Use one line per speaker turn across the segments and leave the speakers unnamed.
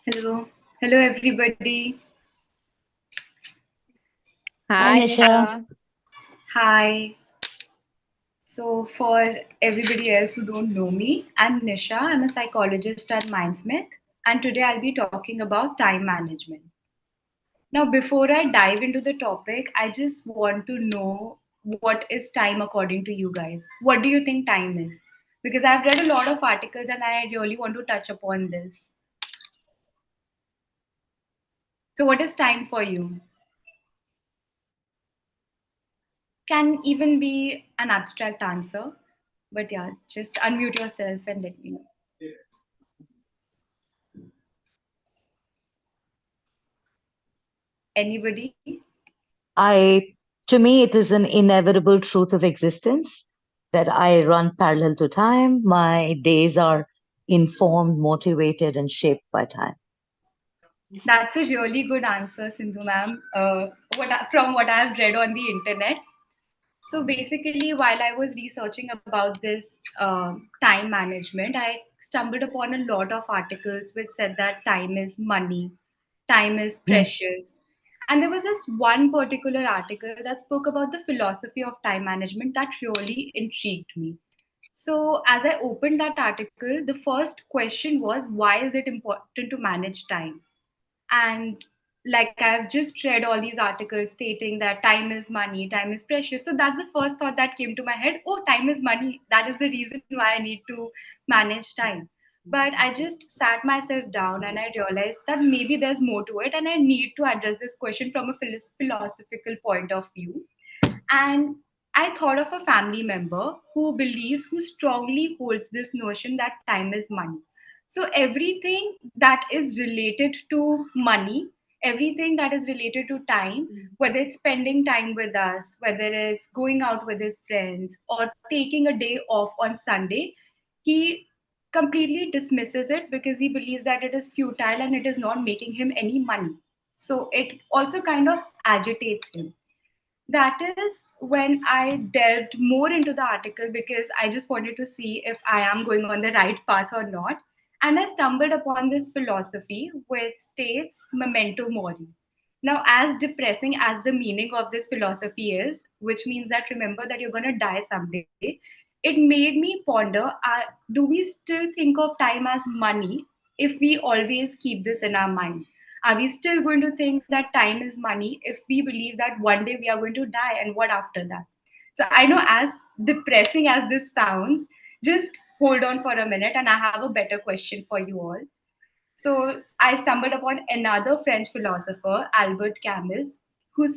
Hello. Hello, everybody.
Hi,
Hi,
Nisha.
Nisha.
Hi. So, for everybody else who don't know me, I'm Nisha. I'm a psychologist at MindSmith, and today I'll be talking about time management. Now, before I dive into the topic, I just want to know what is time according to you guys? What do you think time is? Because I've read a lot of articles and I really want to touch upon this. So, what is time for you? Can even be an abstract answer. But yeah, just unmute yourself and let me know. Anybody?
To me, it is an inevitable truth of existence that I run parallel to time. My days are informed, motivated, and shaped by time.
That's a really good answer, Sindhu ma'am. From what I've read on the internet. So basically, while I was researching about this time management, I stumbled upon a lot of articles which said that time is money, time is
Hmm.
precious. And there was this one particular article that spoke about the philosophy of time management that really intrigued me. So, as I opened that article, the first question was, why is it important to manage time? And like I've just read all these articles stating that time is money, time is precious. So that's the first thought that came to my head. Oh, time is money. That is the reason why I need to manage time. But I just sat myself down and I realized that maybe there's more to it, and I need to address this question from a philosophical point of view. And I thought of a family member who strongly holds this notion that time is money. So everything that is related to money, everything that is related to time, whether it's spending time with us, whether it's going out with his friends, or taking a day off on Sunday, he completely dismisses it because he believes that it is futile and it is not making him any money. So it also kind of agitates him. That is when I delved more into the article because I just wanted to see if I am going on the right path or not. And I stumbled upon this philosophy which states memento mori. Now, as depressing as the meaning of this philosophy is, which means that remember that you're going to die someday, it made me ponder, do we still think of time as money if we always keep this in our mind? Are we still going to think that time is money if we believe that one day we are going to die, and what after that? So I know, as depressing as this sounds, just hold on for a minute and I have a better question for you all. So I stumbled upon another French philosopher, Albert Camus, who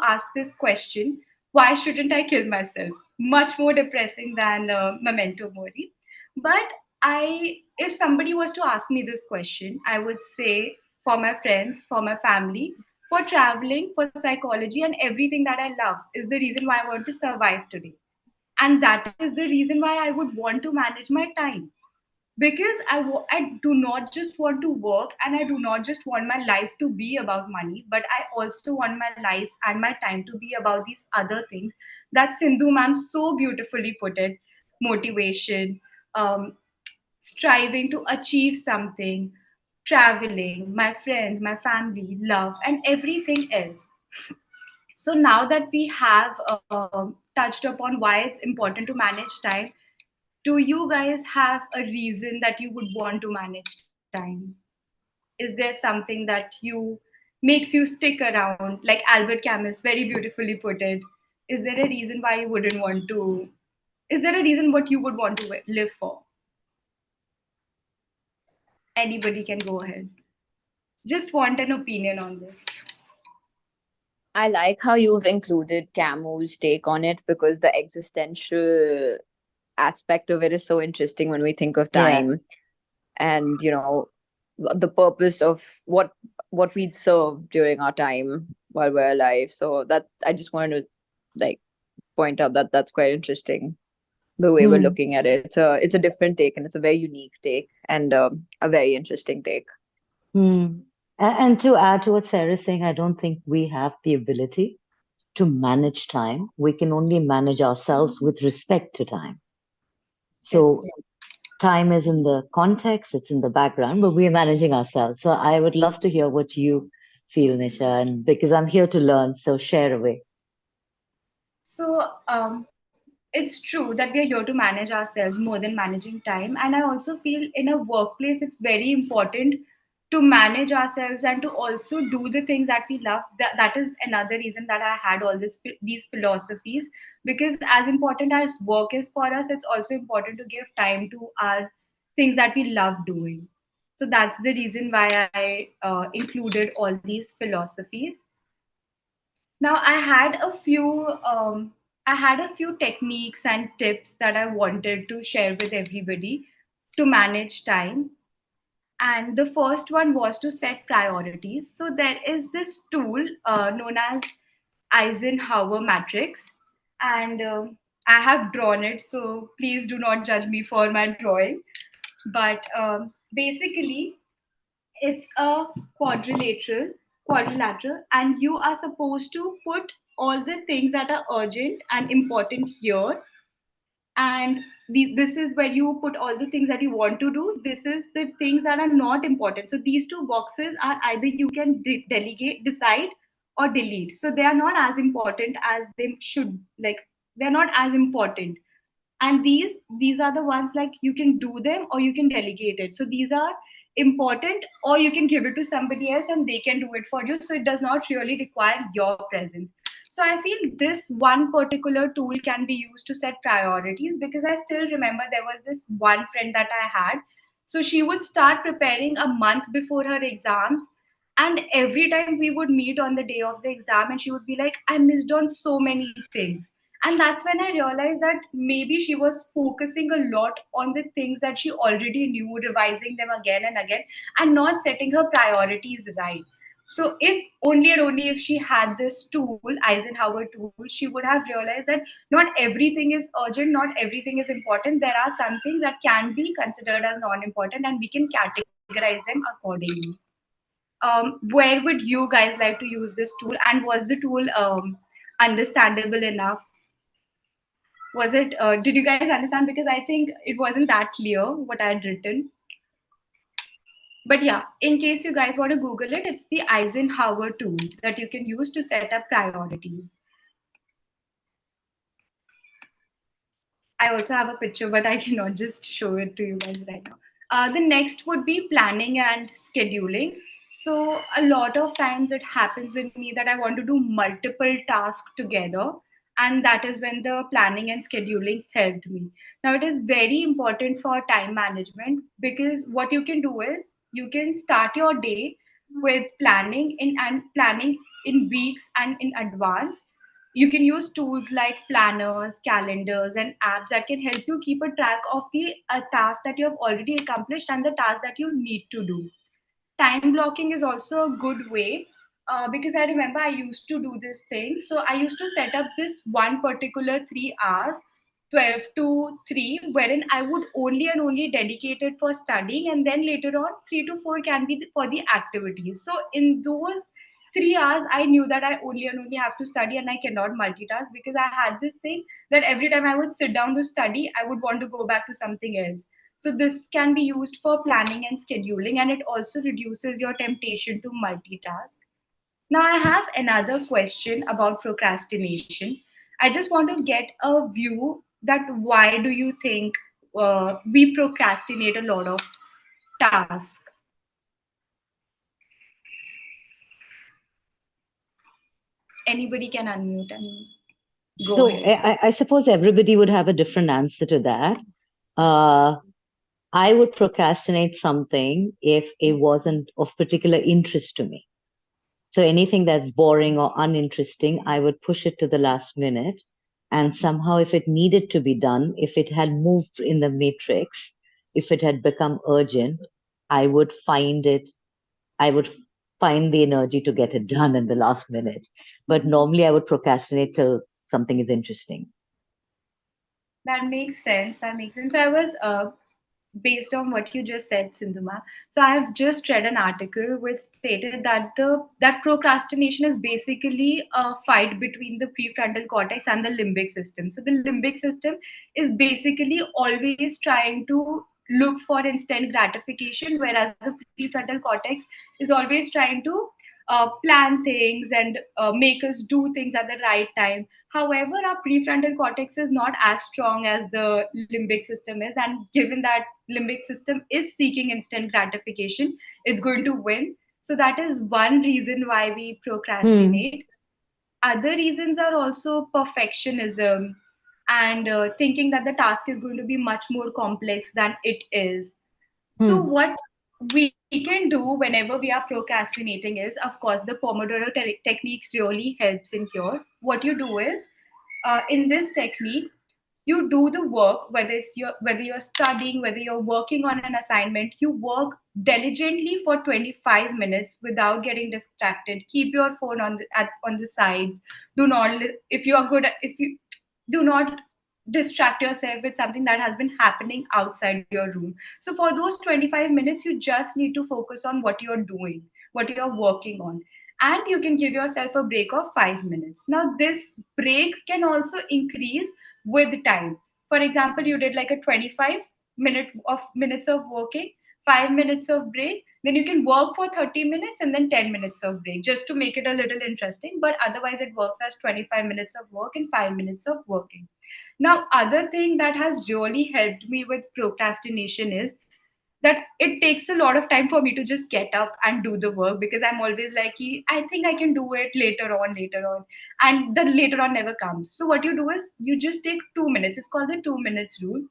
asked this question: why shouldn't I kill myself? Much more depressing than Memento Mori. But if somebody was to ask me this question, I would say, for my friends, for my family, for traveling, for psychology, and everything that I love is the reason why I want to survive today. And that is the reason why I would want to manage my time, because I do not just want to work and I do not just want my life to be about money, but I also want my life and my time to be about these other things that Sindhu ma'am so beautifully put it: motivation, um, striving to achieve something, traveling, my friends, my family, love, and everything else. So now that we have touched upon why it's important to manage time, do you guys have a reason that you would want to manage time? Is there something that you makes you stick around, like Albert Camus very beautifully put it? Is there a reason why you wouldn't want to? Is there a reason what you would want to live for? Anybody can go ahead. Just want an opinion on this.
I like how you've included Camus' take on it because the existential aspect of it is so interesting when we think of
Yeah.
time and, the purpose of what we'd serve during our time while we're alive. So that I just wanted to like point out that that's quite interesting the way we're
Hmm.
looking at it. It's a different take and it's a very unique take and a very interesting take.
Hmm. And to add to what Sarah's saying, I don't think we have the ability. to manage time. We can only manage ourselves with respect to time. So
Yes.
time is in the context, it's in the background, but we're managing ourselves. So I would love to hear what you feel, Nisha, and because I'm here to learn, so share away.
So it's true that we are here to manage ourselves more than managing time. And I also feel in a workplace, it's very important to manage ourselves and to also do the things that we love. That is another reason that I had all these philosophies, because as important as work is for us, it's also important to give time to our things that we love doing. So that's the reason why I included all these philosophies. Now I had a few techniques and tips that I wanted to share with everybody to manage time. And the first one was to set priorities. So there is this tool known as Eisenhower matrix, and I have drawn it. So please do not judge me for my drawing. But basically, it's a quadrilateral, and you are supposed to put all the things that are urgent and important here, and this is where you put all the things that you want to do. This is the things that are not important. So these two boxes are either you can delegate, decide, or delete. So they are not as important as they should, like they're not as important. And these are the ones, like you can do them or you can delegate it. So these are important, or you can give it to somebody else and they can do it for you, so it does not really require your presence. So I feel this one particular tool can be used to set priorities, because I still remember there was this one friend that I had. So she would start preparing a month before her exams, and every time we would meet on the day of the exam, and she would be like, I missed on so many things. And that's when I realized that maybe she was focusing a lot on the things that she already knew, revising them again and again, and not setting her priorities right. So if only and only if she had this tool, Eisenhower tool, she would have realized that not everything is urgent, not everything is important. There are some things that can be considered as non-important, and we can categorize them accordingly. Where would you guys like to use this tool, and was the tool understandable enough? Was it did you guys understand? Because I think it wasn't that clear what I had written. But yeah, in case you guys want to Google it, it's the Eisenhower tool that you can use to set up priorities. I also have a picture, but I cannot just show it to you guys right now. The next would be planning and scheduling. So, a lot of times it happens with me that I want to do multiple tasks together, and that is when the planning and scheduling helped me. Now, it is very important for time management, because what you can do is you can start your day with planning in weeks and in advance. You can use tools like planners, calendars, and apps that can help you keep a track of the task that you have already accomplished and the task that you need to do. Time blocking is also a good way, because I remember I used to do this thing. So I used to set up this one particular 3 hours, 12 to 3, wherein I would only and only dedicate it for studying, and then later on 3 to 4 can be for the activities. So in those 3 hours, I knew that I only and only have to study and I cannot multitask, because I had this thing that every time I would sit down to study, I would want to go back to something else. So this can be used for planning and scheduling, and it also reduces your temptation to multitask. Now I have another question about procrastination. I just want to get a view that why do you think we procrastinate a lot of tasks? Anybody can unmute and go
So
ahead.
I suppose everybody would have a different answer to that. Uh, I would procrastinate something if it wasn't of particular interest to me. So anything that's boring or uninteresting, I would push it to the last minute. And somehow, if it needed to be done, if it had moved in the matrix, if it had become urgent, I would find it, I would find the energy to get it done in the last minute. But normally, I would procrastinate till something is interesting.
That makes sense. That makes sense. So I was based on what you just said, Sindhuma. So I have just read an article which stated that that procrastination is basically a fight between the prefrontal cortex and the limbic system. So the limbic system is basically always trying to look for instant gratification, whereas the prefrontal cortex is always trying to plan things and make us do things at the right time. However, our prefrontal cortex is not as strong as the limbic system is, and given that limbic system is seeking instant gratification, it's going to win. So that is one reason why we
Hmm.
procrastinate. Other reasons are also perfectionism and thinking that the task is going to be much more complex than it is. So,
Hmm.
what we can do whenever we are procrastinating is, of course, the Pomodoro technique really helps in here. What you do is, in this technique, you do the work, whether you're studying, whether you're working on an assignment, you work diligently for 25 minutes without getting distracted. Keep your phone on the sides. Do not if you are good if you do not distract yourself with something that has been happening outside your room. So for those 25 minutes, you just need to focus on what you're doing, what you're working on, and you can give yourself a break of 5 minutes. Now, this break can also increase with time. For example, you did like a 25 minutes of working, 5 minutes of break, then you can work for 30 minutes and then 10 minutes of break just to make it a little interesting. But otherwise, it works as 25 minutes of work and 5 minutes of working. Now, other thing that has really helped me with procrastination is that it takes a lot of time for me to just get up and do the work, because I'm always like, I think I can do it later on. And the later on never comes. So, what you do is you just take 2 minutes. It's called the 2 minutes rule.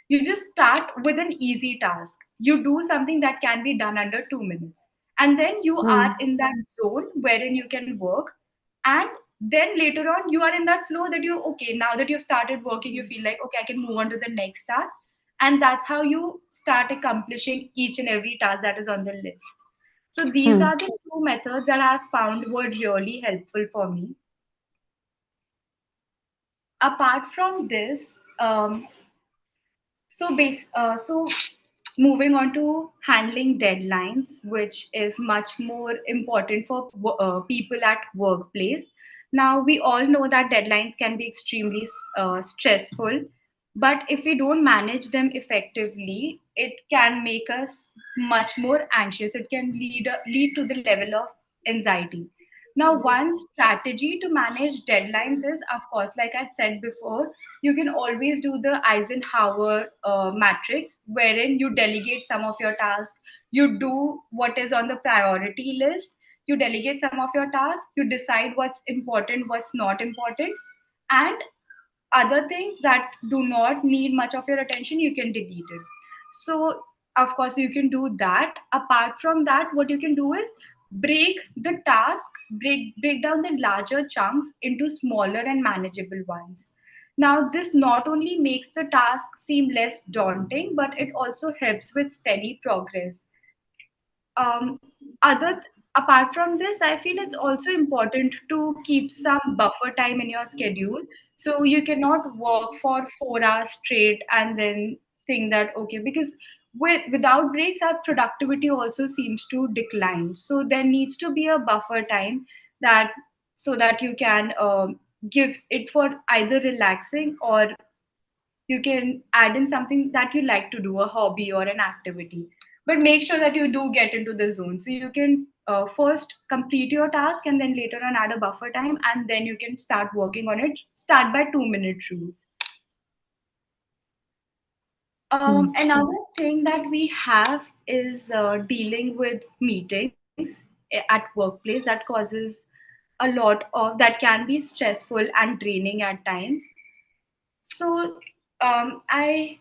You just start with an easy task. You do something that can be done under 2 minutes. And then you are
Hmm.
in that zone wherein you can work. And then later on, you are in that flow that you, okay, now that you've started working, you feel like, okay, I can move on to the next task. And that's how you start accomplishing each and every task that is on the list. So these
Hmm.
are the two methods that I've found were really helpful for me. Apart from this, so moving on to handling deadlines, which is much more important for people at workplace. Now we all know that deadlines can be extremely stressful, but if we don't manage them effectively, it can make us much more anxious. It can lead to the level of anxiety. Now, one strategy to manage deadlines is, of course, like I said before, you can always do the Eisenhower matrix, wherein you delegate some of your tasks, you do what is on the priority list, you delegate some of your tasks, you decide what's important, what's not important, and other things that do not need much of your attention, you can delete it. So, of course, you can do that. Apart from that, what you can do is break down the larger chunks into smaller and manageable ones. Now, this not only makes the task seem less daunting, but it also helps with steady progress. um, other Apart from this, I feel it's also important to keep some buffer time in your schedule. So you cannot work for 4 hours straight and then think that, okay, because without breaks our productivity also seems to decline. So there needs to be a buffer time, that so that you can give it for either relaxing, or you can add in something that you like to do, a hobby or an activity. But make sure that you do get into the zone. So you can first complete your task and then later on add a buffer time, and then you can start working on it. Start by 2 minute rule.
Hmm.
Another thing that we have is dealing with meetings at workplace that causes a lot of that can be stressful and draining at times. So, I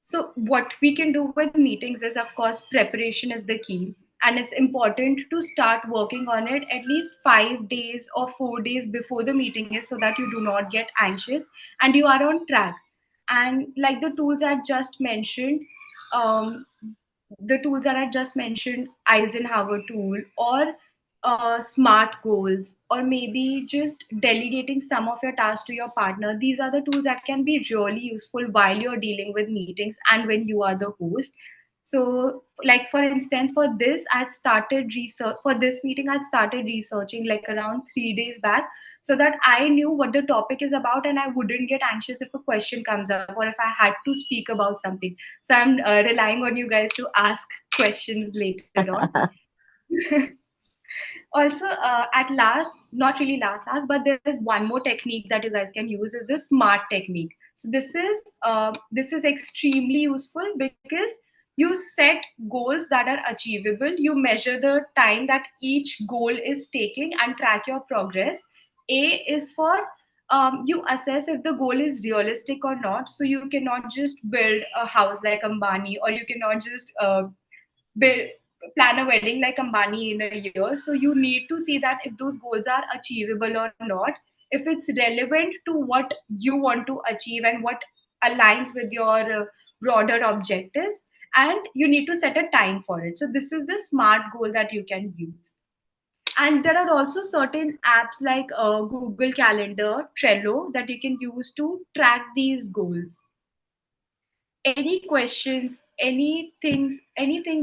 so what we can do with meetings is, of course, preparation is the key, and it's important to start working on it at least 5 days or 4 days before the meeting is, so that you do not get anxious and you are on track. And like the tools I just mentioned, the tools that I just mentioned, Eisenhower tool or smart goals, or maybe just delegating some of your tasks to your partner. These are the tools that can be really useful while you're dealing with meetings and when you are the host. So, like for instance, for this, I'd started research for this meeting. I'd started researching like around 3 days back, so that I knew what the topic is about, and I wouldn't get anxious if a question comes up or if I had to speak about something. So I'm relying on you guys to ask questions later on. Also, at last, not really last, but there's one more technique that you guys can use, is the smart technique. So this is extremely useful because you set goals that are achievable. You measure the time that each goal is taking and track your progress. A is for you assess if the goal is realistic or not. So you cannot just build a house like Ambani, or you cannot just build plan a wedding like Ambani in a year. So you need to see that if those goals are achievable or not, if it's relevant to what you want to achieve and what aligns with your broader objectives, and you need to set a time for it. So this is the smart goal that you can use. And there are also certain apps like Google Calendar, Trello, that you can use to track these goals. Any questions, anything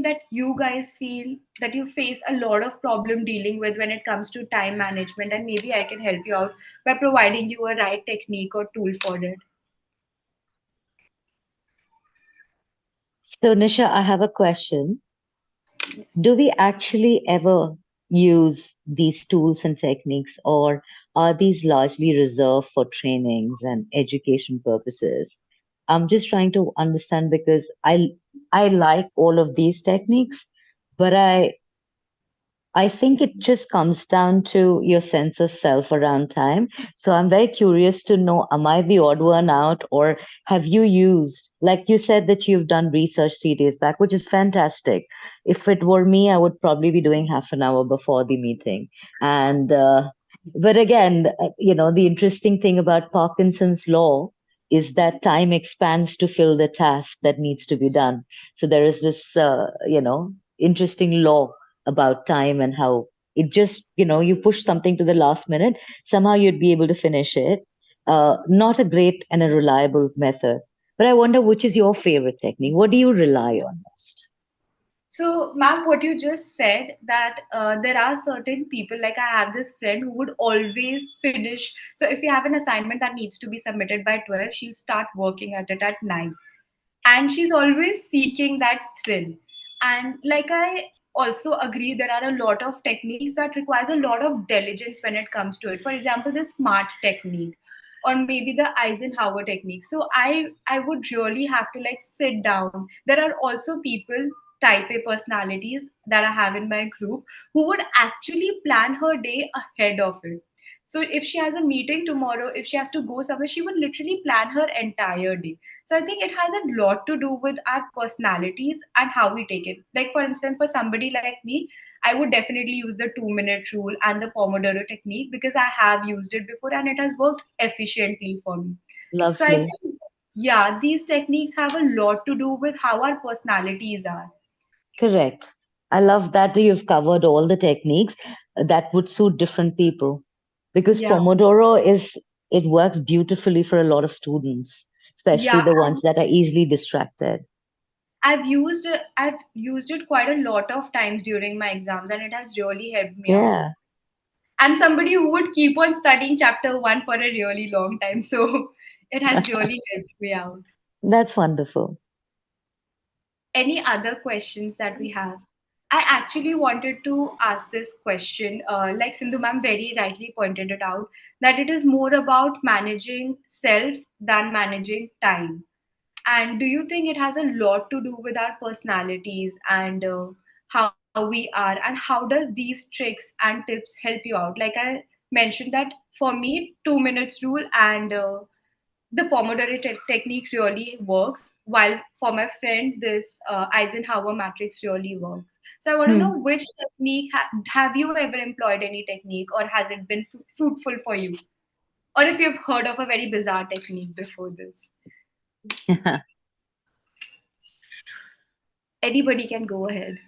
that you guys feel that you face a lot of problem dealing with when it comes to time management, and maybe I can help you out by providing you a right technique or tool for it.
So, Nisha, I have a question.
Yes.
Do we actually ever use these tools and techniques, or are these largely reserved for trainings and education purposes? I'm just trying to understand because I like all of these techniques, but I think it just comes down to your sense of self around time. So I'm very curious to know, am I the odd one out, or have you used, like you said, that you've done research 3 days back, which is fantastic. If it were me, I would probably be doing half an hour before the meeting. And, but again, the interesting thing about Parkinson's law is that time expands to fill the task that needs to be done. So there is this, interesting law about time and how it just, you push something to the last minute, somehow you'd be able to finish it. Not a great and a reliable method. But I wonder, which is your favorite technique? What do you rely on most?
So, ma'am, what you just said, that there are certain people, like I have this friend who would always finish. So, if you have an assignment that needs to be submitted by 12, she'll start working at it at 9. And she's always seeking that thrill. And like I also agree, there are a lot of techniques that requires a lot of diligence when it comes to it. For example, the smart technique, or maybe the Eisenhower technique. So I would really have to like sit down. There are also people, type A personalities that I have in my group, who would actually plan her day ahead of it. So if she has a meeting tomorrow, if she has to go somewhere, she would literally plan her entire day. So I think it has a lot to do with our personalities and how we take it. Like for instance, for somebody like me, I would definitely use the 2 minute rule and the Pomodoro technique because I have used it before and it has worked efficiently for me. So I
Lovely.
think, yeah, these techniques have a lot to do with how our personalities are.
Correct. I love that you've covered all the techniques that would suit different people. Because
Yeah.
Pomodoro it works beautifully for a lot of students, especially
Yeah.
the ones that are easily distracted.
I've used it quite a lot of times during my exams, and it has really helped me out.
Yeah,
I'm somebody who would keep on studying chapter one for a really long time, so it has really helped me out.
that's wonderful.
Any other questions that we have? I actually wanted to ask this question. Like Sindhu ma'am very rightly pointed it out, that it is more about managing self than managing time. And do you think it has a lot to do with our personalities and how we are? And how does these tricks and tips help you out? Like I mentioned that for me, 2 minutes rule and the Pomodoro technique really works, while for my friend, this Eisenhower matrix really works. So I want to know
Hmm.
which technique have you ever employed any technique, or has it been fruitful for you? Or if you've heard of a very bizarre technique before this, anybody can go ahead.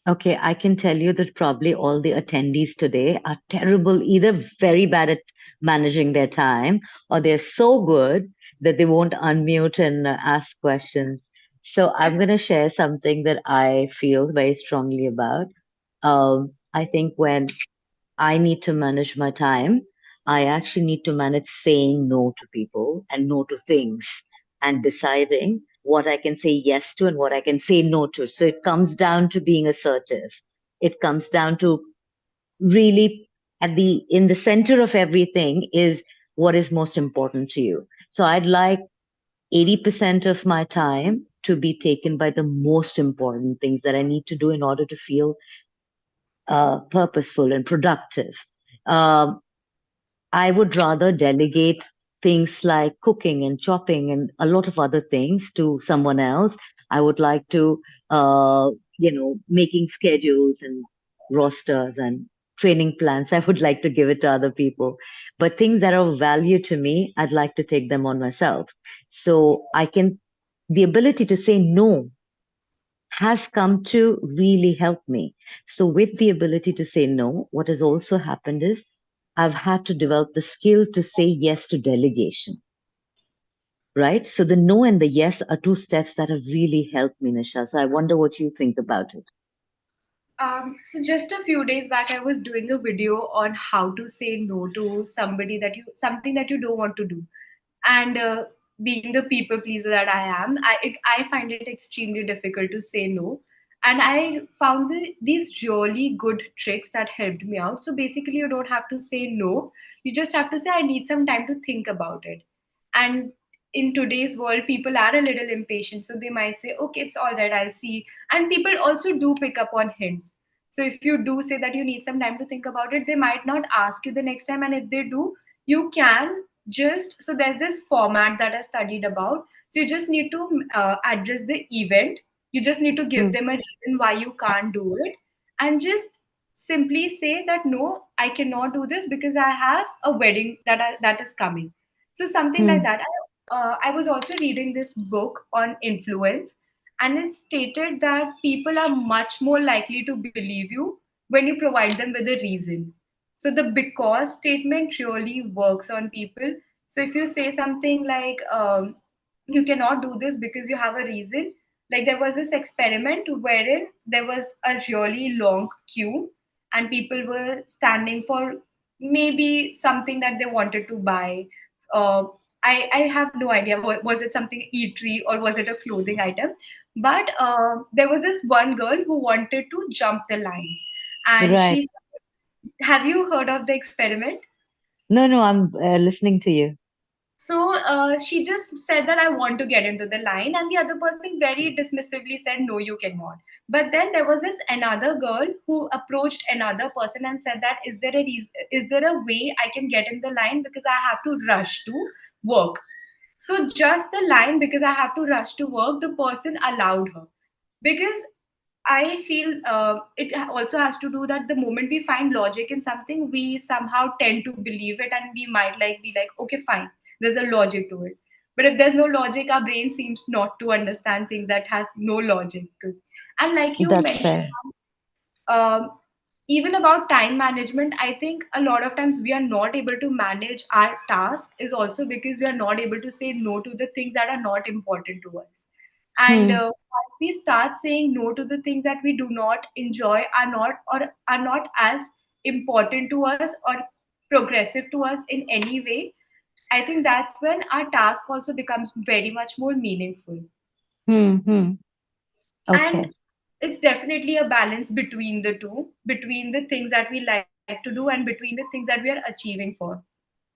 Okay, I can tell you that probably all the attendees today are terrible, either very bad at managing their time, or they're so good that they won't unmute and ask questions. So I'm going to share something that I feel very strongly about. I think when I need to manage my time, I actually need to manage saying no to people and no to things and deciding what I can say yes to and what I can say no to. So it comes down to being assertive. It comes down to really in the center of everything is what is most important to you. So I'd like 80% of my time to be taken by the most important things that I need to do in order to feel purposeful and productive. Um, I would rather delegate things like cooking and chopping and a lot of other things to someone else. I would like to, uh, making schedules and rosters and training plans. I would like to give it to other people. But things that are of value to me, I'd like to take them on myself. So the ability to say no has come to really help me. So, with the ability to say no, what has also happened is I've had to develop the skill to say yes to delegation, right? So, the no and the yes are two steps that have really helped me, Nisha. So, I wonder what you think about it.
So just a few days back, I was doing a video on how to say no to something that you don't want to do, and being the people pleaser that I am, I find it extremely difficult to say no, and I found these really good tricks that helped me out. So basically, you don't have to say no; you just have to say, "I need some time to think about it," and in today's world people are a little impatient, so they might say, okay, it's all right, I'll see. And people also do pick up on hints. So if you do say that you need some time to think about it, they might not ask you the next time, and if they do, you can just, so there's this format that I studied about. So you just need to address the event. You just need to give
Hmm,
them a reason why you can't do it, and just simply say that no, I cannot do this because I have a wedding that is coming. So something like
hmm,
that. I was also reading this book on influence, and it stated that people are much more likely to believe you when you provide them with a reason. So the because statement really works on people. So if you say something like, you cannot do this because you have a reason, like there was this experiment wherein there was a really long queue and people were standing for maybe something that they wanted to buy. Uh, I have no idea. Was it something eatery or was it a clothing item? But there was this one girl who wanted to jump the line. And
right.
have you heard of the experiment?
No, no, I'm listening to you.
So she just said that I want to get into the line, and the other person very dismissively said, no, you cannot. But then there was this another girl who approached another person and said that is there a way I can get in the line because I have to rush to work. So just the line, because I have to rush to work, the person allowed her. Because I feel it also has to do that the moment we find logic in something, we somehow tend to believe it, and we might like be like, okay, fine, there's a logic to it. But if there's no logic, our brain seems not to understand things that have no logic to. And like you
That's
mentioned,
fair.
um, even about time management, I think a lot of times we are not able to manage our task is also because we are not able to say no to the things that are not important to us. And
Hmm,
once we start saying no to the things that we do not enjoy, are not as important to us or progressive to us in any way, I think that's when our task also becomes very much more meaningful.
hmm, hmm.
And
Okay.
it's definitely a balance between the two, between the things that we like to do and between the things that we are achieving for.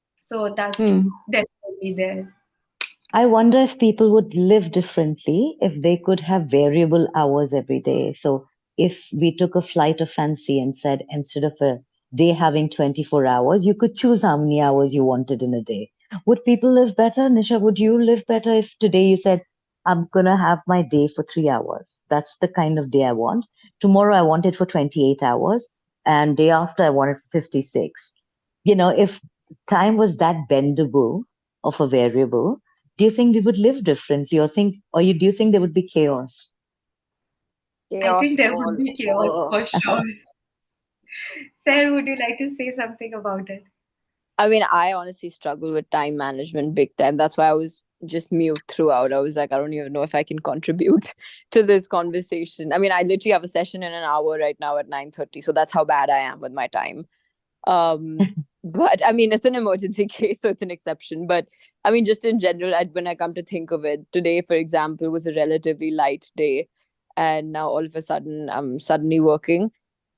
So that's
Hmm.
definitely there.
I wonder if people would live differently if they could have variable hours every day. So, if we took a flight of fancy and said instead of a day having 24 hours, you could choose how many hours you wanted in a day. Would people live better? Nisha, would you live better if today you said, I'm going to have my day for 3 hours? That's the kind of day I want. Tomorrow I want it for 28 hours, and day after I want it for 56. If time was that bendable of a variable, do you think we would live differently, or do you think there would be chaos?
I
Chaos
think there would
all
be chaos
over.
for sure. Sarah, would you like to say something about it?
I mean, I honestly struggle with time management big time. That's why I was just mute throughout. I was like, I don't even know if I can contribute to this conversation. I mean, I literally have a session in an hour right now at 9:30, so that's how bad I am with my time. Um, but I mean, it's an emergency case, so it's an exception. But I mean, just in general, when I come to think of it, today, for example, was a relatively light day, and now all of a sudden, I'm suddenly working,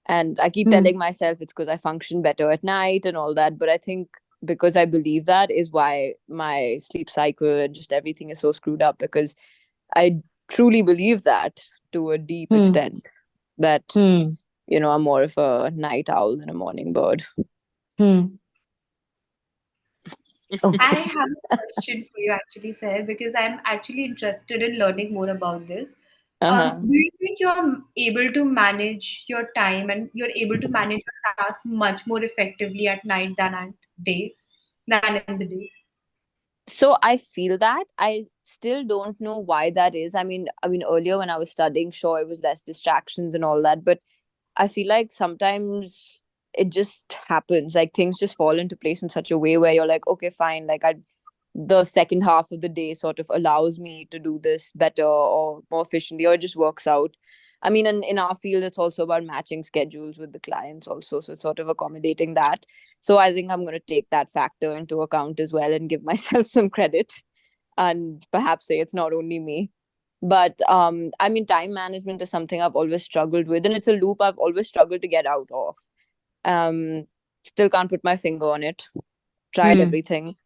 and I keep
Hmm.
telling myself it's because I function better at night and all that. But I think because I believe that is why my sleep cycle and just everything is so screwed up, because I truly believe that to a deep
Hmm.
extent, that
Hmm.
I'm more of a night owl than a morning bird.
Hmm.
I
Okay.
have a question for you actually, Sarah, because I'm actually interested in learning more about this.
Uh-huh.
Do you think you're able to manage your time and you're able to manage your task much more effectively at night day than in the day?
So I feel that I still don't know why that is. I mean earlier when I was studying, sure, it was less distractions and all that, but I feel like sometimes it just happens. Like things just fall into place in such a way where you're like, okay, fine. Like the second half of the day sort of allows me to do this better or more efficiently, or it just works out. I mean, in our field, it's also about matching schedules with the clients also. So it's sort of accommodating that. So I think I'm going to take that factor into account as well and give myself some credit, and perhaps say it's not only me. But I mean, time management is something I've always struggled with, and it's a loop I've always struggled to get out of. um Still can't put my finger on it. Tried
Hmm.
everything.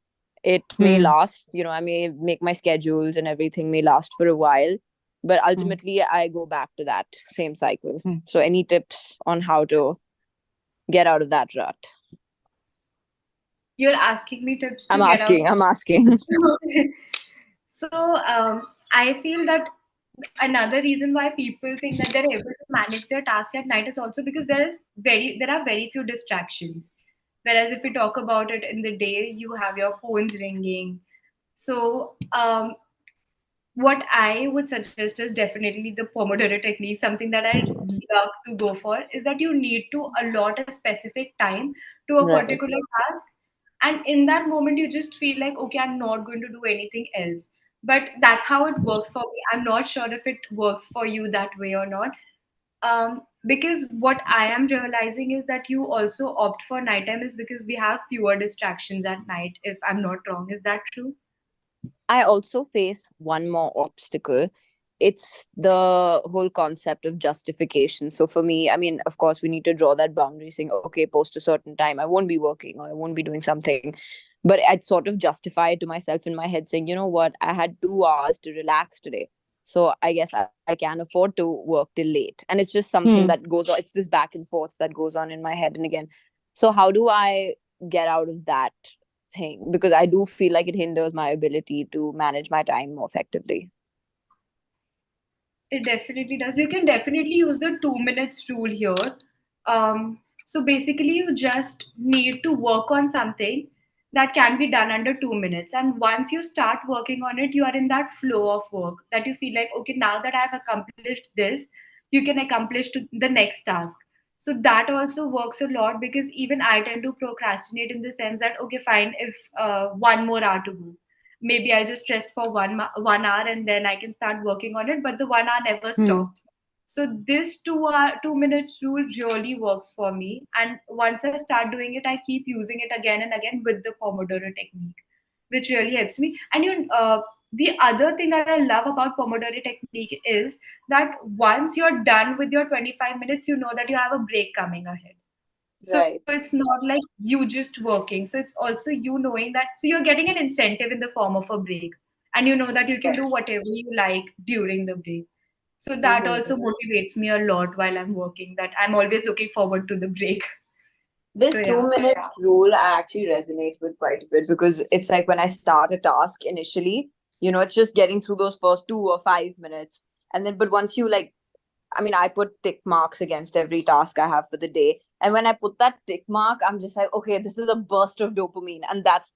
It may
Hmm.
last, I may make my schedules and everything may last for a while, but
Hmm.
ultimately I go back to that same cycle.
Hmm.
So any tips on how to get out of that rut?
You're asking me tips
i'm
to get out.
asking i'm asking
So I feel that another reason why people think that they're able to manage their task at night is also because there are very few distractions. Whereas if we talk about it in the day, you have your phones ringing. So what I would suggest is definitely the Pomodoro technique. Something that I love to go for is that you need to allot a specific time to a
Right.
particular task. And in that moment, you just feel like, okay, I'm not going to do anything else. But that's how it works for me. I'm not sure if it works for you that way or not. Because what I am realizing is that you also opt for nighttime is because we have fewer distractions at night, if I'm not wrong. Is that true?
I also face one more obstacle. It's the whole concept of justification. So for me, I mean, of course, we need to draw that boundary saying, okay, post a certain time, I won't be working or I won't be doing something. But I'd sort of justify it to myself in my head saying, you know what, I had 2 hours to relax today. So I guess I can afford to work till late. And it's just something
Hmm.
that goes on. It's this back and forth that goes on in my head. And again, so how do I get out of that thing, because I do feel like it hinders my ability to manage my time more effectively.
It definitely does. You can definitely use the 2 minutes rule here. So basically, you just need to work on something that can be done under 2 minutes. And once you start working on it, you are in that flow of work that you feel like, okay, now that I've accomplished this, you can accomplish the next task. So that also works a lot because even I tend to procrastinate in the sense that, okay, fine, if 1 more hour to go, maybe I'll just rest for 1 hour and then I can start working on it. But the 1 hour never
Hmm.
stops. So this 2 minutes rule really works for me. And once I start doing it, I keep using it again and again with the Pomodoro technique, which really helps me. And the other thing that I love about Pomodoro technique is that once you're done with your 25 minutes, you know that you have a break coming ahead. So
Right.
it's not like you just working. So it's also you knowing that. So you're getting an incentive in the form of a break. And you know that you can do whatever you like during the break. So that
Mm-hmm.
also motivates me a lot while I'm working, that I'm always looking forward to the break. So
This
yeah.
2 minute rule I actually resonates with quite a bit, because it's like when I start a task initially, it's just getting through those first 2 or 5 minutes. And then, but once you like, I mean, I put tick marks against every task I have for the day. And when I put that tick mark, I'm just like, okay, this is a burst of dopamine. And that's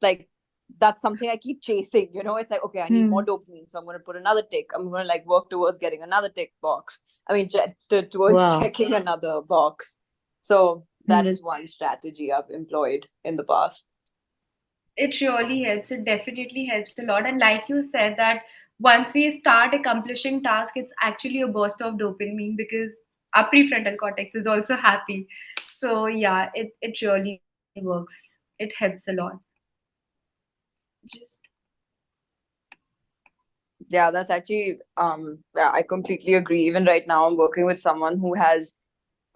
something I keep chasing. It's like, okay, I need more
Hmm.
dopamine. So I'm going to put another tick. I'm going to like work towards getting another tick box. I mean, towards
Wow.
checking another box. So that
Hmm.
is one strategy I've employed in the past.
It really helps. It definitely helps a lot. And like you said, that once we start accomplishing task, it's actually a burst of dopamine because our prefrontal cortex is also happy. So yeah, it really works. It helps a lot. Just
Yeah, that's actually yeah, I completely agree. Even right now, I'm working with someone who has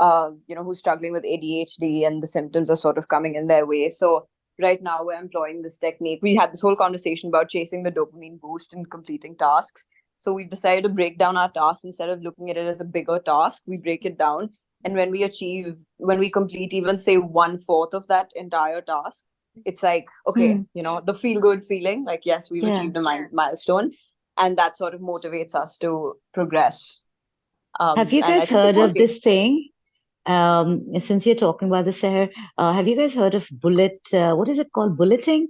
who's struggling with ADHD and the symptoms are sort of coming in their way. So right now we're employing this technique. We had this whole conversation about chasing the dopamine boost and completing tasks. So we've decided to break down our tasks instead of looking at it as a bigger task. We break it down. And when we complete even say 1/4 of that entire task, it's like, okay,
Hmm.
the feel good feeling, like, yes, we've
Yeah.
achieved a milestone. And that sort of motivates us to progress.
Have you
And I
guys
think this
heard of
motivates.
this thing? Since you're talking about this, Seher, have you guys heard of bullet? What is it called? Bulleting?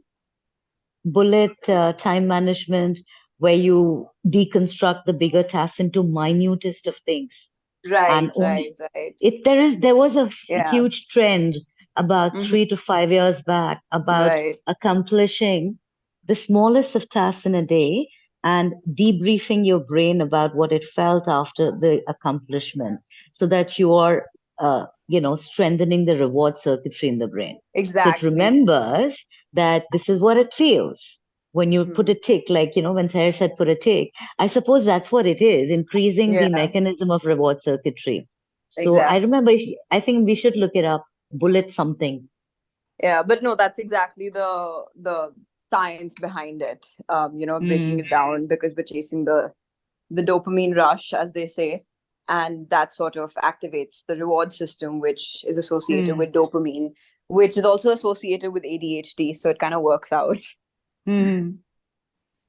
Bullet time management, where you deconstruct the bigger tasks into minutest of things, and
Right,
only
right, right.
there was a
Yeah.
huge trend about
Hmm.
3 to 5 years back about
Right.
accomplishing the smallest of tasks in a day and debriefing your brain about what it felt after the accomplishment, so that you are strengthening the reward circuitry in the brain, so it
Exactly.
remembers that this is what it feels when you put
Hmm.
a tick, like, when Sarah said put a tick. I suppose that's what it is, increasing the
Yeah,
mechanism of reward circuitry. So I
exactly.
remember, I think we should look it up, bullet something.
Yeah, but no, that's exactly the science behind it. Breaking
Mm,
it down because we're chasing the dopamine rush, as they say, and that sort of activates the reward system, which is associated
mm,
with dopamine, which is also associated with ADHD. So it kind of works out.
mm,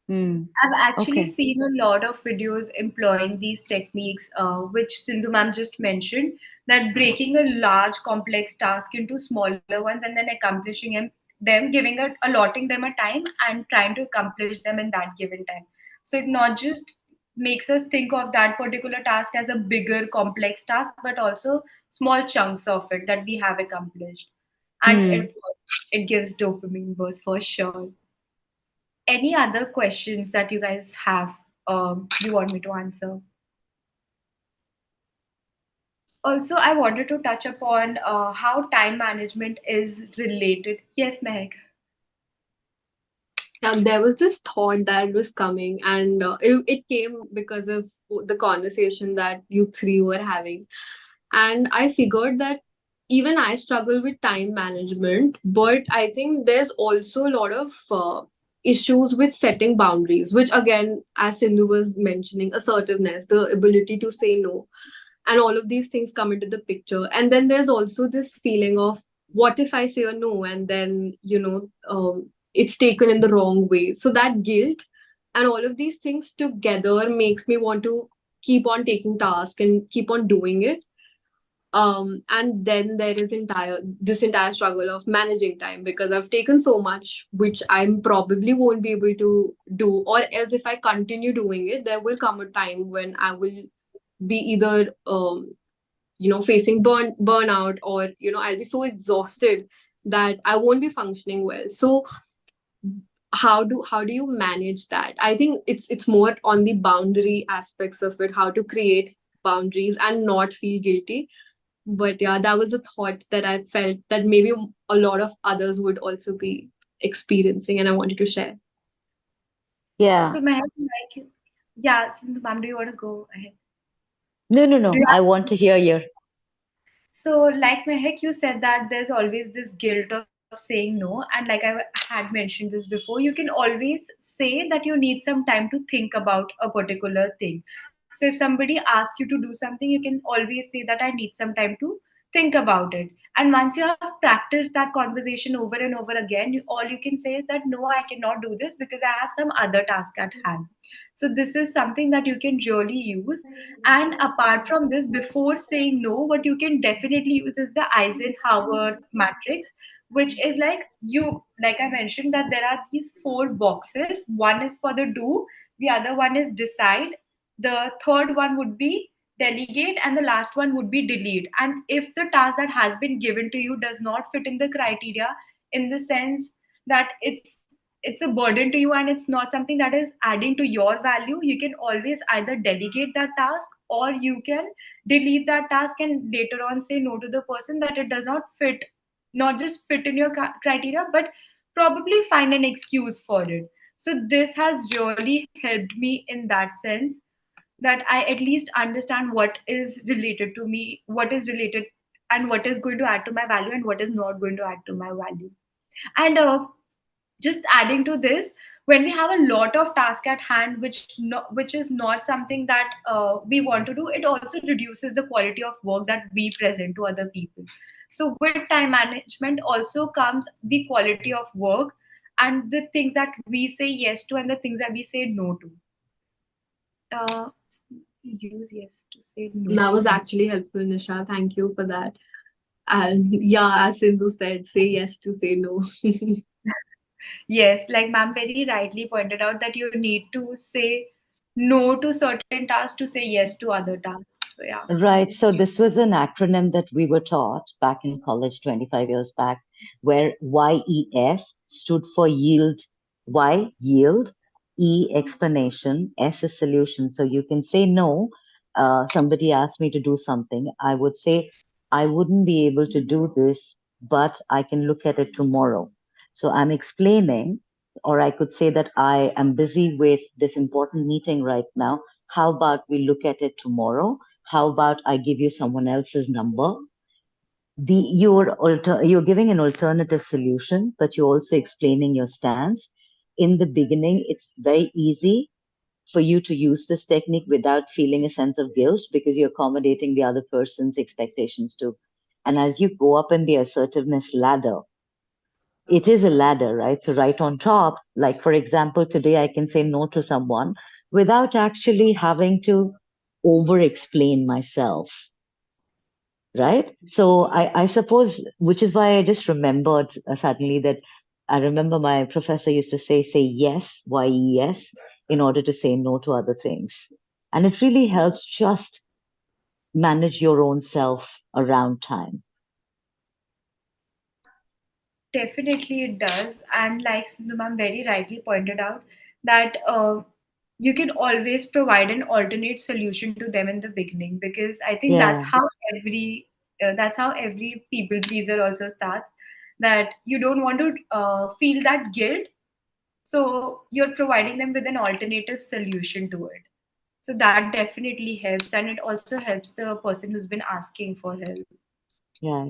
mm.
I've actually
Okay.
seen a lot of videos employing these techniques, which Sindhu ma'am just mentioned, that breaking a large complex task into smaller ones and then accomplishing them, allotting them a time and trying to accomplish them in that given time. So it not just makes us think of that particular task as a bigger complex task, but also small chunks of it that we have accomplished. And
Mm.
it gives dopamine burst for sure. Any other questions that you guys have, you want me to answer? Also, I wanted to touch upon how time management is related. Yes, Mehak.
There was this thought that was coming, and it came because of the conversation that you three were having. And I figured that even I struggle with time management, but I think there's also a lot of issues with setting boundaries, which, again, as Sindhu was mentioning, assertiveness, the ability to say no, and all of these things come into the picture. And then there's also this feeling of, what if I say a no, and then it's taken in the wrong way, so that guilt and all of these things together makes me want to keep on taking task and keep on doing it. And then there is entire struggle of managing time, because I've taken so much which I'm probably won't be able to do, or else if I continue doing it, there will come a time when I will be either facing burnout, or I'll be so exhausted that I won't be functioning well. So how do you manage that? I think it's more on the boundary aspects of it, how to create boundaries and not feel guilty. But yeah, that was a thought that I felt that maybe a lot of others would also be experiencing, and I wanted to share.
Yeah.
So, Mehak, like you, yeah, Sindhu ma'am, do you want to go ahead?
No, no,
Do
no.
you
I
have
want to hear your.
So, like Mehak, you said that there's always this guilt of saying no. And like I had mentioned this before, you can always say that you need some time to think about a particular thing. So, if somebody asks you to do something, you can always say that I need some time to think about it. And once you have practiced that conversation over and over again, all you can say is that no, I cannot do this because I have some other task at hand. So, this is something that you can really use. And apart from this, before saying no, what you can definitely use is the Eisenhower matrix, which is like like I mentioned, that there are these four boxes. One is for the do, the other one is decide, the third one would be delegate, and the last one would be delete. And if the task that has been given to you does not fit in the criteria, in the sense that it's a burden to you and it's not something that is adding to your value, you can always either delegate that task, or you can delete that task and later on say no to the person that it does not fit, not just fit in your criteria, but probably find an excuse for it. So this has really helped me in that sense, that I at least understand what is related to me, what is related, and what is going to add to my value and what is not going to add to my value. And just adding to this, when we have a lot of task at hand which is not something that we want to do, it also reduces the quality of work that we present to other people. So with time management also comes the quality of work, and the things that we say yes to and the things that we say no to. Use yes to say no.
That was actually helpful, Nisha. Thank you for that. And yeah, as Sindhu said, say yes to say no.
Yes, like ma'am very rightly pointed out that you need to say no to certain tasks to say yes to other tasks. So yeah.
Right. So this was an acronym that we were taught back in college 25 years back, where YES stood for yield. Y, yield. E, explanation. S is solution. So you can say no. Somebody asked me to do something. I would say, I wouldn't be able to do this, but I can look at it tomorrow. So I'm explaining, or I could say that I am busy with this important meeting right now. How about we look at it tomorrow? How about I give you someone else's number? You're giving an alternative solution, but you're also explaining your stance. In the beginning, it's very easy for you to use this technique without feeling a sense of guilt because you're accommodating the other person's expectations too. And as you go up in the assertiveness ladder, it is a ladder, right? So right on top, like for example, today I can say no to someone without actually having to over explain myself, right? So I suppose, which is why I just remembered suddenly that I remember my professor used to say yes, yes, in order to say no to other things. And it really helps just manage your own self around time.
Definitely it does. And like Sindhu very rightly pointed out, that you can always provide an alternate solution to them in the beginning, because I think
Yeah,
that's how every people pleaser also starts. That you don't want to feel that guilt, so you're providing them with an alternative solution to it. So that definitely helps, and it also helps the person who's been asking for help.
yeah.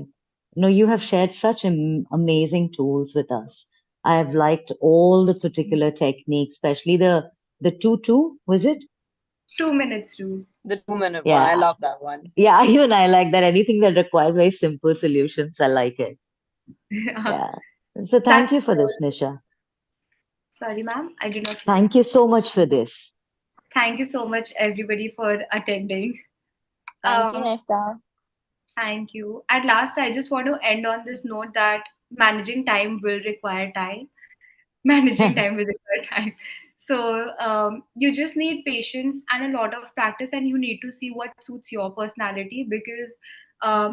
No, you have shared such amazing tools with us. I have liked all the particular techniques, especially the two, was it?
2 minutes rule.
The 2 minute one. I
Yeah,
love that one.
yeah. Even I like that. Anything that requires very simple solutions, I like it. Yeah. So thank you
That's
for this, Nisha.
sorry, ma'am, I did not hear.
Thank you so much for this.
Thank you so much, everybody, for attending.
Thank you,
Um,
Nesta.
Thank you. At last, I just want to end on this note that managing time will require time. Managing time will require time. So you just need patience and a lot of practice, and you need to see what suits your personality, because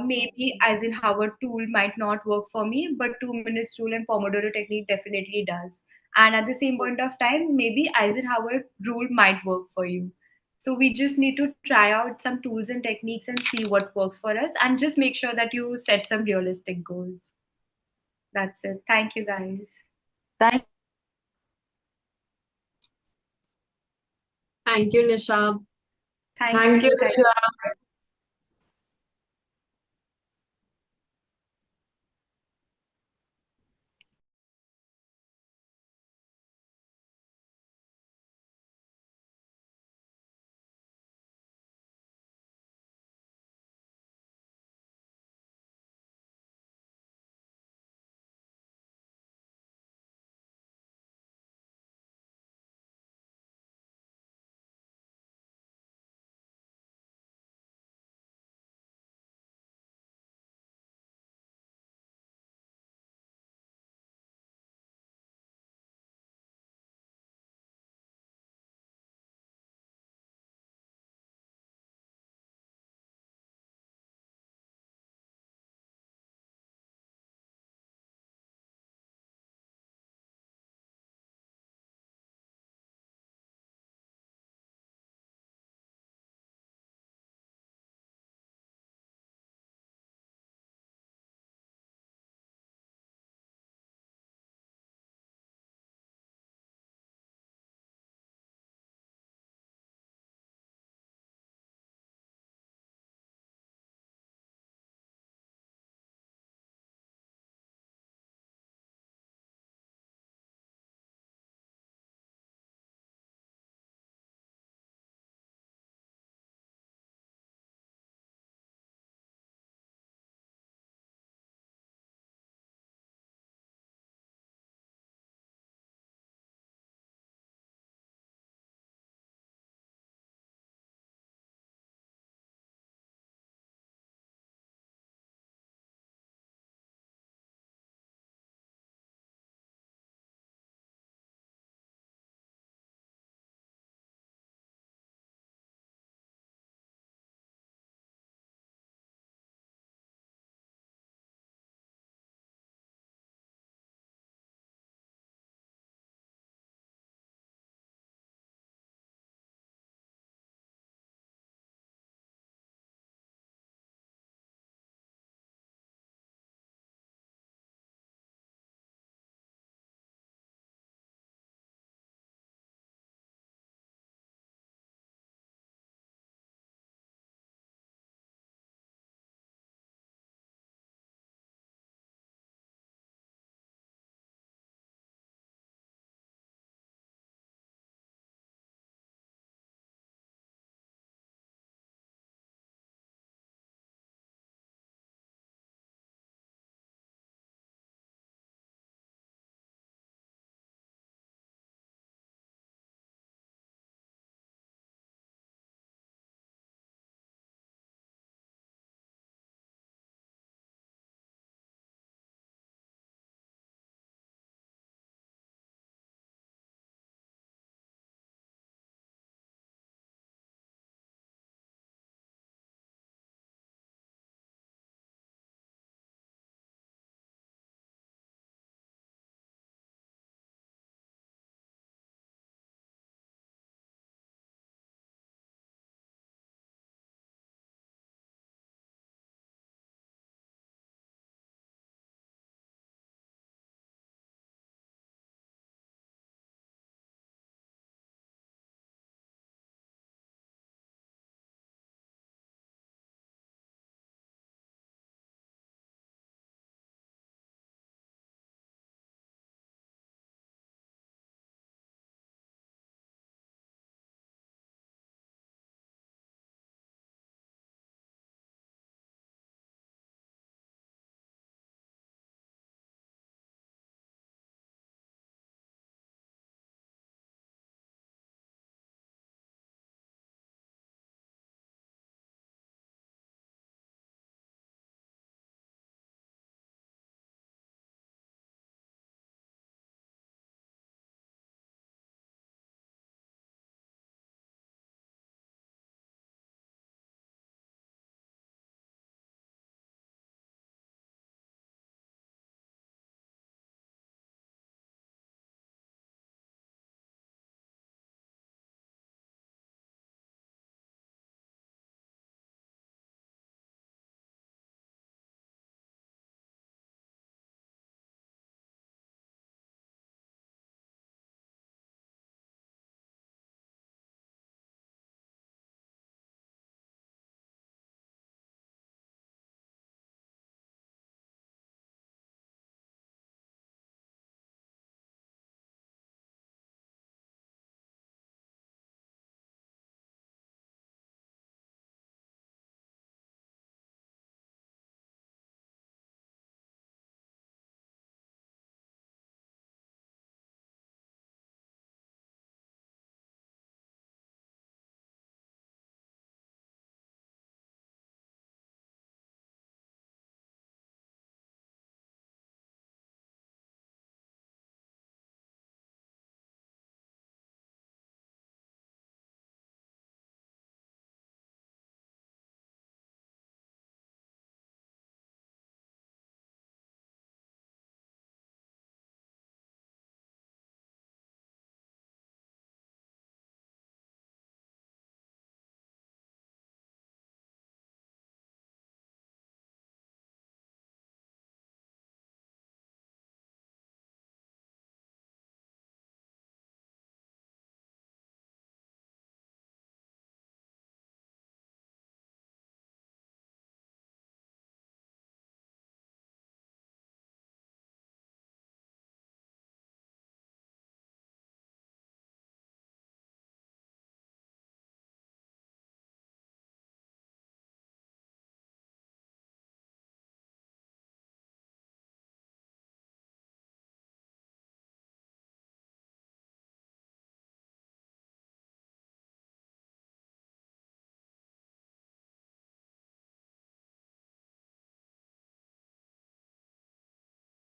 maybe Eisenhower tool might not work for me, but 2 minutes rule and Pomodoro technique definitely does. And at the same point of time, maybe Eisenhower rule might work for you. So we just need to try out some tools and techniques and see what works for us, and just make sure that you set some realistic goals. That's it. Thank you, guys.
Thank
Thank you, Nisha.
Thank
Thank you,
you. Thank
Disha.